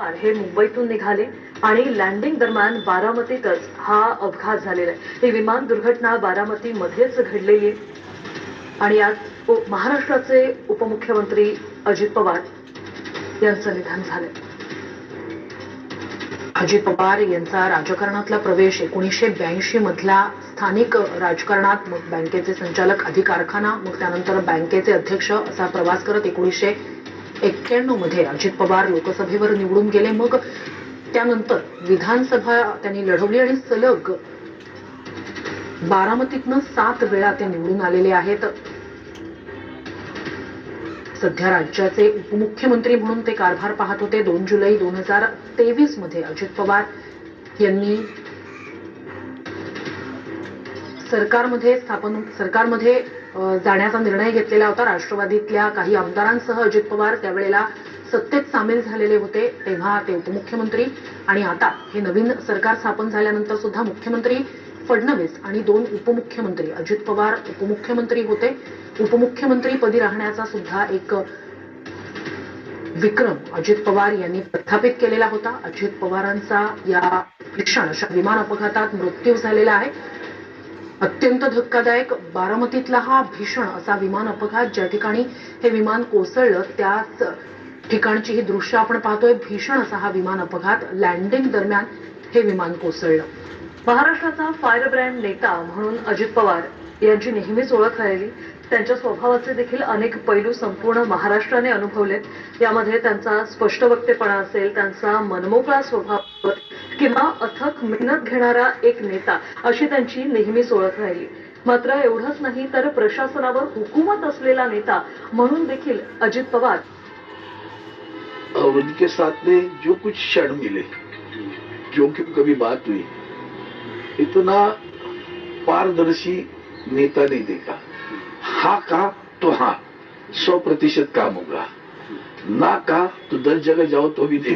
पवार हे मुंबईतून निघाले आणि लँडिंग दरम्यान बारामतीतच हा अपघात झालेला आहे। ही विमान दुर्घटना बारामतीमध्येच घडलेली आहे आणि यात महाराष्ट्राचे उपमुख्यमंत्री अजित पवार यांचं निधन झालंय। अजित पवार यांचा राजकारणातला प्रवेश 1982 मधला स्थानिक राजकारणात, मग बँकेचे संचालक, आधी कारखाना, मग त्यानंतर बँकेचे अध्यक्ष असा प्रवास करत 1991 मध्ये अजित पवार लोकसभेवर निवडून गेले। मग त्यानंतर विधानसभा त्यांनी लढवली आणि सलग बारामतीतनं 7 वेळा ते निवडून आलेले आहेत। सध्या राज्याचे उपमुख्यमंत्री म्हणून ते कारभार पाहत होते। 2 जुलै 2023 मध्ये अजित पवार यांनी सरकारमध्ये जाण्याचा निर्णय घेतलेला होता। राष्ट्रवादीतल्या काही आमदारांसह अजित पवार त्यावेळेला सत्तेत सामील झालेले होते, तेव्हा ते उपमुख्यमंत्री, आणि आता हे नवीन सरकार स्थापन झाल्यानंतर सुद्धा मुख्यमंत्री फडणवीस आणि 2 उपमुख्यमंत्री, अजित पवार उपमुख्यमंत्री होते। उपमुख्यमंत्री पदी राहण्याचा सुद्धा एक विक्रम अजित पवार यांनी प्रस्थापित केलेला होता। अजित पवारांचा या भीषण अशा विमान अपघातात मृत्यू झालेला आहे। अत्यंत धक्कादायक बारामतीतला हा भीषण असा विमान अपघात, ज्या ठिकाणी हे विमान कोसळलं त्याच ठिकाणची ही दृश्य आपण पाहतोय। भीषण असा हा विमान अपघात, लँडिंग दरम्यान हे विमान कोसळलं। महाराष्ट्राचा फायर ब्रँड नेता म्हणून अजित पवार यांची नेहमीच ओळख राहिली। त्यांच्या स्वभावाचे देखील अनेक पैलू संपूर्ण महाराष्ट्राने अनुभवलेत। यामध्ये त्यांचा स्पष्ट वक्तेपणा असेल, त्यांचा मनमोकळा स्वभाव किंवा अथक मेहनत घेणारा एक नेता, अशी त्यांची नेहमीच ओळख राहिली। मात्र एवढंच नाही तर प्रशासनावर हुकूमत असलेला नेता म्हणून देखील अजित पवार उनके साथ में जो कुछ क्षण मिले, जो कि कभी बात हुई, इतना पारदर्शी नेता नहीं देखा। हाँ कहा तो हाँ 100% काम होगा, ना कहा तो 10 जगह जाओ तो भी नहीं।